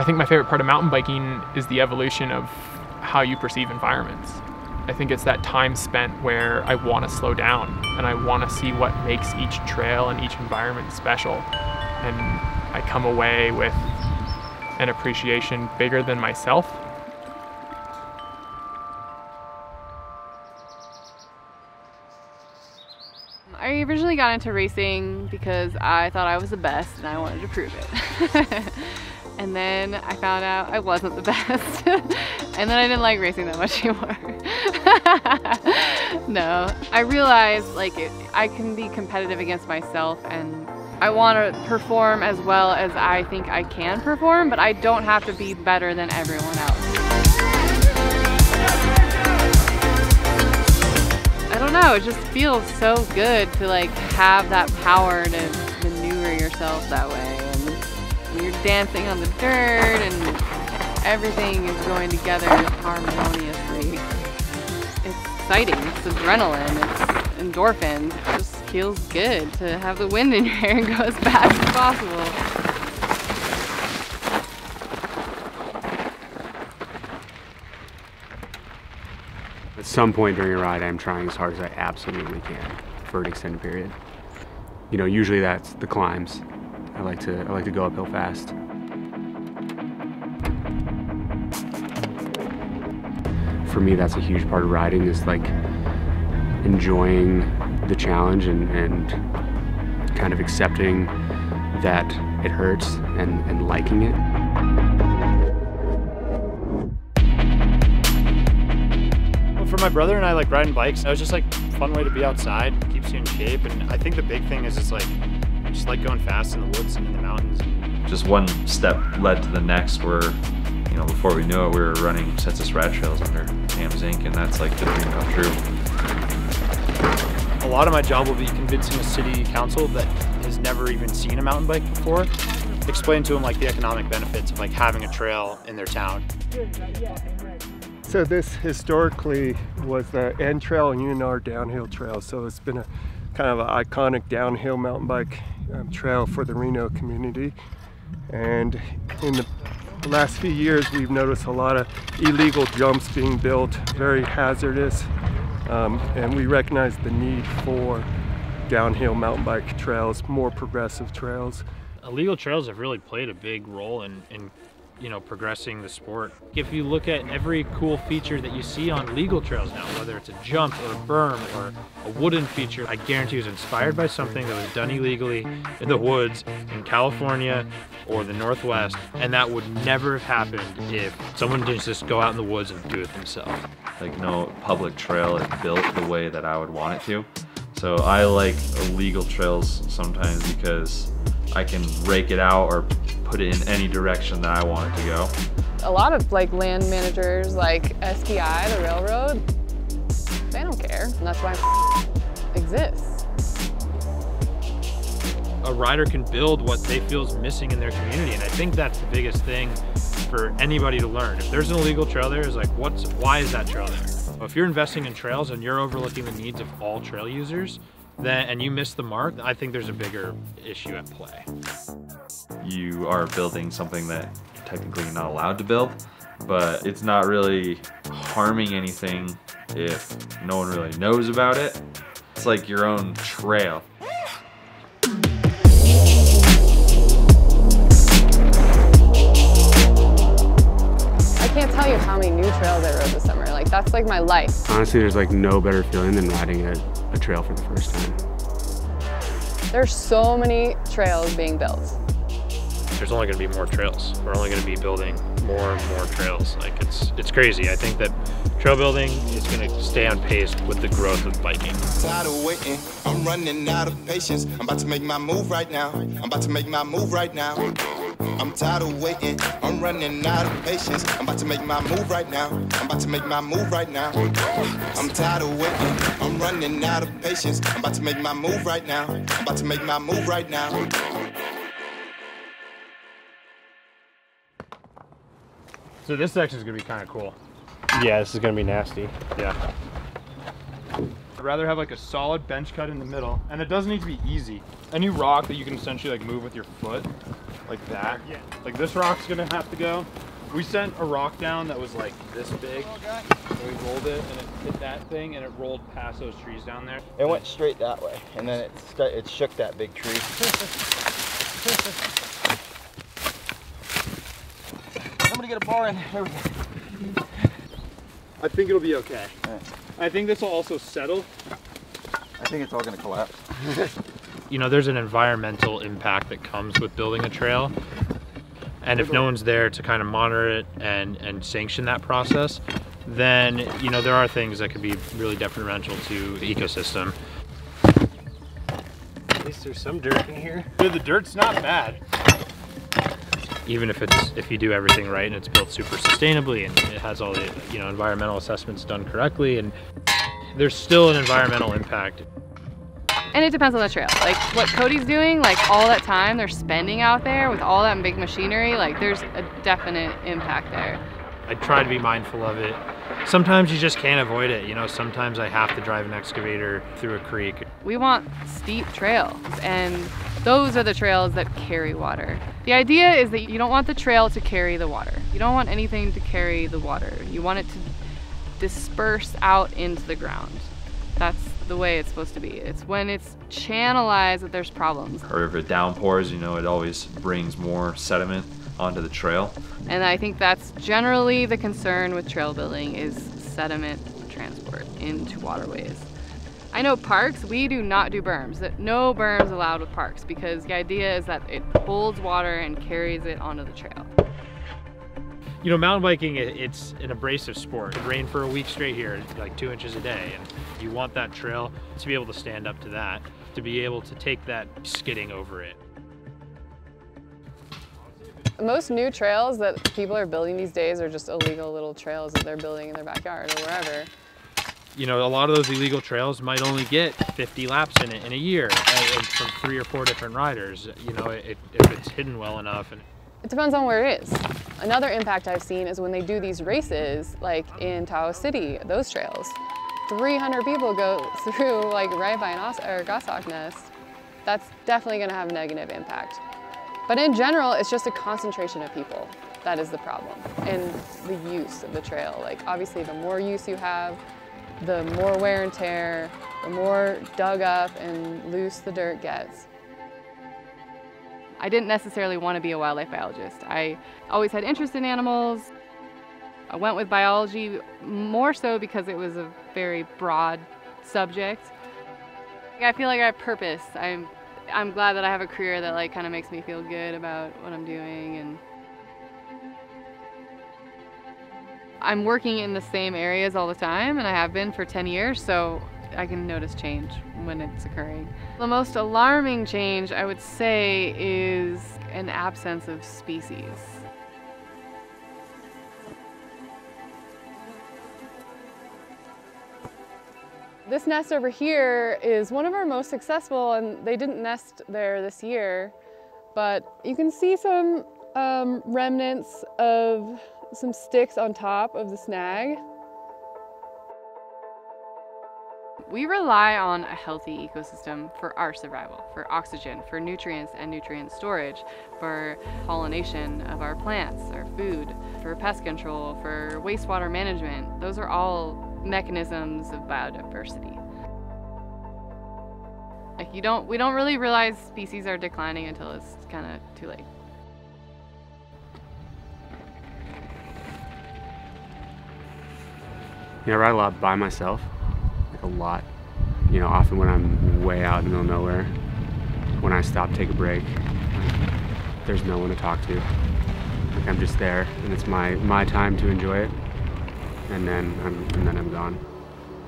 think my favorite part of mountain biking is the evolution of how you perceive environments. I think it's that time spent where I want to slow down and I want to see what makes each trail and each environment special. And I come away with an appreciation bigger than myself. I originally got into racing because I thought I was the best and I wanted to prove it. And then I found out I wasn't the best. And then I didn't like racing that much anymore. No, I realized I can be competitive against myself and I want to perform as well as I think I can perform, but I don't have to be better than everyone else. I don't know, it just feels so good to have that power to maneuver yourself that way. And you're dancing on the dirt and everything is going together harmoniously. It's exciting, it's adrenaline, it's endorphins. It just feels good to have the wind in your hair and go as fast as possible. At some point during a ride, I'm trying as hard as I absolutely can for an extended period. You know, usually that's the climbs. I like to go uphill fast. For me, that's a huge part of riding, is enjoying the challenge and kind of accepting that it hurts and liking it. For my brother and I like riding bikes. It was just a fun way to be outside, keeps you in shape, and I think the big thing is just like going fast in the woods and in the mountains. Just one step led to the next where, you know, before we knew it, we were running Census Rad Trails under AMS Inc., and that's like the dream come true. A lot of my job will be convincing a city council that has never even seen a mountain bike before, explain to them the economic benefits of having a trail in their town. So this historically was the N Trail and UNR downhill trail. So it's been a kind of an iconic downhill mountain bike trail for the Reno community. And in the last few years, we've noticed a lot of illegal jumps being built, very hazardous. And we recognize the need for downhill mountain bike trails, more progressive trails. Illegal trails have really played a big role in progressing the sport. If you look at every cool feature that you see on legal trails now, whether it's a jump or a berm or a wooden feature, I guarantee it was inspired by something that was done illegally in the woods in California or the Northwest, and that would never have happened if someone didn't just go out in the woods and do it themselves. No public trail is built the way that I would want it to. So I like illegal trails sometimes because I can rake it out or put it in any direction that I want it to go. A lot of land managers like SPI, the railroad, they don't care, and that's why exists. A rider can build what they feel is missing in their community, and I think that's the biggest thing for anybody to learn. If there's an illegal trail there, it's why is that trail there? If you're investing in trails and you're overlooking the needs of all trail users, and you miss the mark, I think there's a bigger issue at play. You are building something that technically you're not allowed to build, but it's not really harming anything if no one really knows about it. It's like your own trail. I can't tell you how many new trails I rode this summer. That's my life. Honestly, there's no better feeling than riding a trail for the first time. There's so many trails being built. There's only going to be more trails. We're only going to be building more and more trails. It's crazy. I think that trail building is going to stay on pace with the growth of biking. Tired of waiting, I'm running out of patience. I'm about to make my move right now. I'm about to make my move right now. I'm tired of waiting, I'm running out of patience. I'm about to make my move right now. I'm about to make my move right now. I'm tired of waiting, I'm running out of patience. I'm about to make my move right now. I'm about to make my move right now. So this section is going to be kind of cool. Yeah, this is going to be nasty. Yeah. I'd rather have a solid bench cut in the middle, and it doesn't need to be easy. Any rock that you can essentially move with your foot like that. Like this rock's gonna have to go. We sent a rock down that was like this big, and we rolled it, and it hit that thing, and it rolled past those trees down there. It went straight that way, and then it shook that big tree. Somebody get a bar in there. I think it'll be okay. Right. I think this will also settle. I think it's all gonna collapse. You know, there's an environmental impact that comes with building a trail. And if no one's there to kind of monitor it and sanction that process, then, you know, there are things that could be really detrimental to the ecosystem. At least there's some dirt in here. Dude, the dirt's not bad. Even if you do everything right and it's built super sustainably and it has all the, you know, environmental assessments done correctly, and there's still an environmental impact. And it depends on the trail. Like what Cody's doing, like all that time they're spending out there with all that big machinery, like there's a definite impact there. I try to be mindful of it. Sometimes you just can't avoid it. You know, sometimes I have to drive an excavator through a creek. We want steep trails, and those are the trails that carry water. The idea is that you don't want the trail to carry the water. You don't want anything to carry the water. You want it to disperse out into the ground. That's the way it's supposed to be. It's when it's channelized that there's problems. Or if it downpours, you know, it always brings more sediment onto the trail. And I think that's generally the concern with trail building is sediment transport into waterways. I know parks, we do not do berms. No berms allowed with parks because the idea is that it holds water and carries it onto the trail. You know, mountain biking, it's an abrasive sport. It rained for a week straight here, like 2 inches a day. And you want that trail to be able to stand up to that, to be able to take that skidding over it. Most new trails that people are building these days are just illegal little trails that they're building in their backyard or wherever. You know, a lot of those illegal trails might only get 50 laps in it in a year and from 3 or 4 different riders, you know, if it's hidden well enough. And it depends on where it is. Another impact I've seen is when they do these races, like in Tahoe City, those trails. 300 people go through, like right by an goshawk nest. That's definitely gonna have a negative impact. But in general, it's just a concentration of people. That is the problem. And the use of the trail. Like obviously the more use you have, the more wear and tear, the more dug up and loose the dirt gets. I didn't necessarily want to be a wildlife biologist. I always had interest in animals. I went with biology more so because it was a very broad subject. I feel like I have purpose. I'm glad that I have a career that like kind of makes me feel good about what I'm doing, and I'm working in the same areas all the time, and I have been for 10 years, so I can notice change when it's occurring. The most alarming change, I would say, is an absence of species. This nest over here is one of our most successful, and they didn't nest there this year, but you can see some remnants of some sticks on top of the snag. We rely on a healthy ecosystem for our survival, for oxygen, for nutrients and nutrient storage, for pollination of our plants, our food, for pest control, for wastewater management. Those are all mechanisms of biodiversity. Like we don't really realize species are declining until it's kind of too late. Yeah, I ride a lot by myself, like a lot. You know, often when I'm way out in the middle of nowhere, when I stop, take a break, there's no one to talk to. Like I'm just there, and it's my time to enjoy it, and then I'm gone.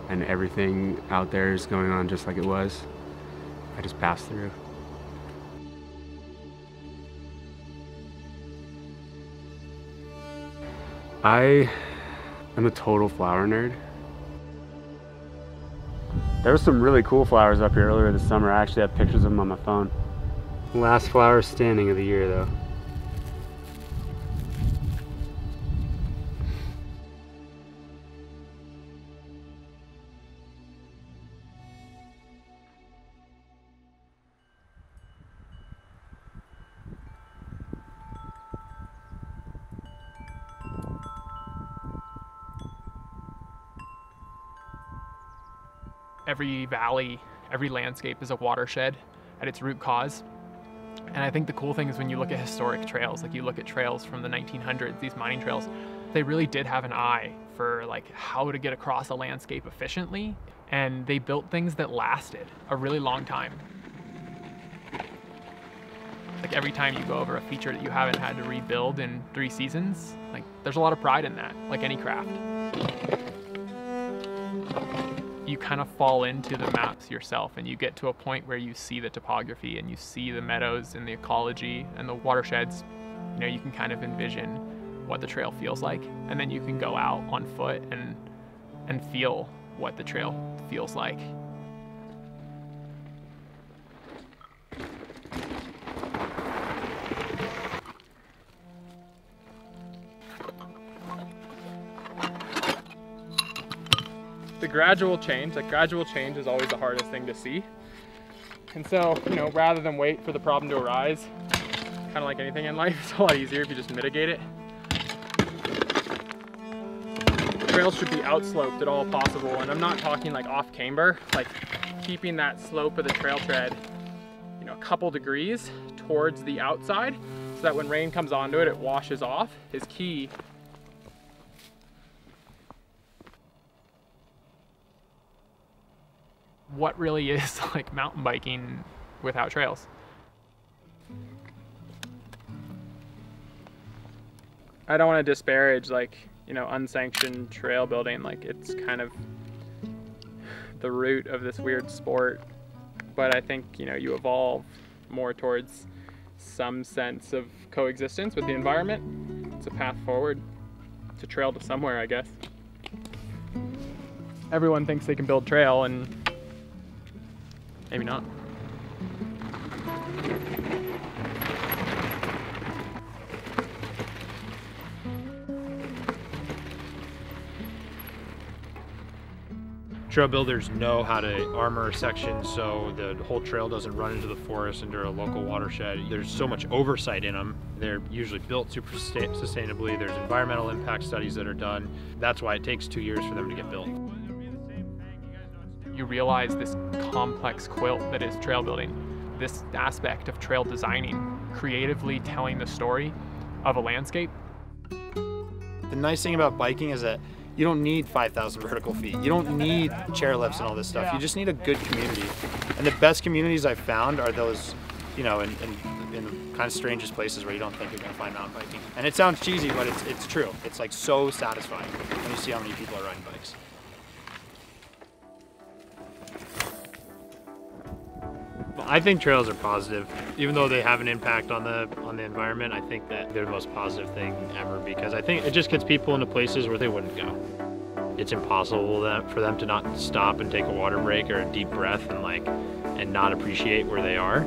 And everything out there is going on just like it was. I just pass through. I am a total flower nerd. There were some really cool flowers up here earlier this summer. I actually have pictures of them on my phone. Last flower standing of the year though. every valley, every landscape is a watershed at its root cause. And I think the cool thing is when you look at historic trails, like you look at trails from the 1900s, these mining trails, they really did have an eye for like how to get across a landscape efficiently. And they built things that lasted a really long time. Like every time you go over a feature that you haven't had to rebuild in 3 seasons, like there's a lot of pride in that, like any craft. You kind of fall into the maps yourself and you get to a point where you see the topography and you see the meadows and the ecology and the watersheds. You know, you can kind of envision what the trail feels like, and then you can go out on foot and feel what the trail feels like. The gradual change is always the hardest thing to see. And so, you know, rather than wait for the problem to arise, kind of like anything in life, it's a lot easier if you just mitigate it. Trails should be outsloped at all possible, and I'm not talking like off camber, like keeping that slope of the trail tread, you know, a couple degrees towards the outside, so that when rain comes onto it, it washes off, is key. What really is like mountain biking without trails? I don't want to disparage like, you know, unsanctioned trail building, like it's kind of the root of this weird sport, but I think, you know, you evolve more towards some sense of coexistence with the environment. It's a path forward. It's a trail to somewhere, I guess. Everyone thinks they can build trail, and maybe not. Trail builders know how to armor sections so the whole trail doesn't run into the forest, into a local watershed. There's so much oversight in them. They're usually built super sustainably. There's environmental impact studies that are done. That's why it takes 2 years for them to get built. You realize this complex quilt that is trail building, this aspect of trail designing, creatively telling the story of a landscape. The nice thing about biking is that you don't need 5,000 vertical feet. You don't need chairlifts and all this stuff. You just need a good community. And the best communities I've found are those, you know, in the kind of strangest places where you don't think you're gonna find mountain biking. And it sounds cheesy, but it's true. It's like so satisfying when you see how many people are riding bikes. I think trails are positive, even though they have an impact on the environment. I think that they're the most positive thing ever, because I think it just gets people into places where they wouldn't go. It's impossible for them to not stop and take a water break or a deep breath and not appreciate where they are.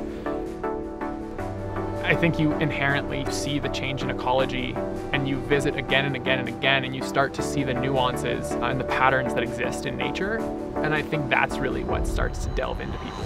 I think you inherently see the change in ecology, and you visit again and again and again, and you start to see the nuances and the patterns that exist in nature. And I think that's really what starts to delve into people.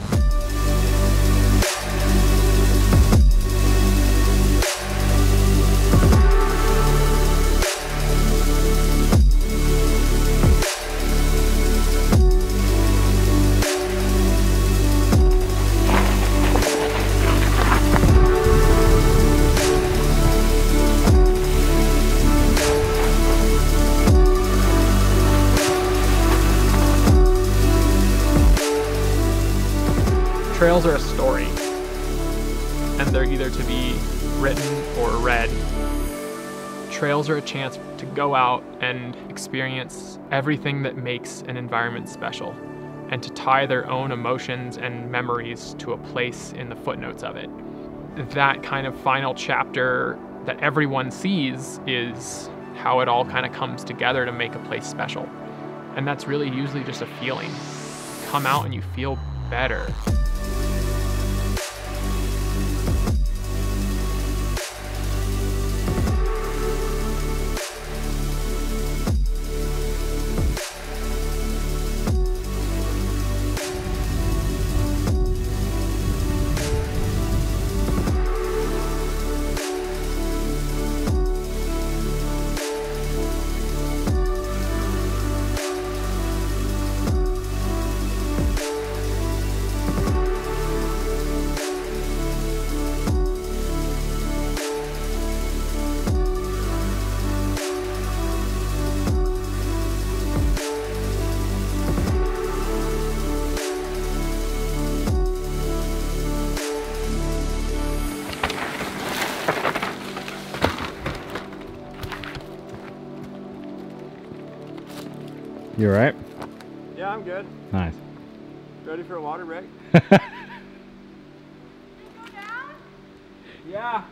Trails are a story, and they're either to be written or read. Trails are a chance to go out and experience everything that makes an environment special, and to tie their own emotions and memories to a place in the footnotes of it. That kind of final chapter that everyone sees is how it all kind of comes together to make a place special. And that's really usually just a feeling. You come out and you feel better. You all right? Yeah, I'm good. Nice. Ready for a water break? Yeah.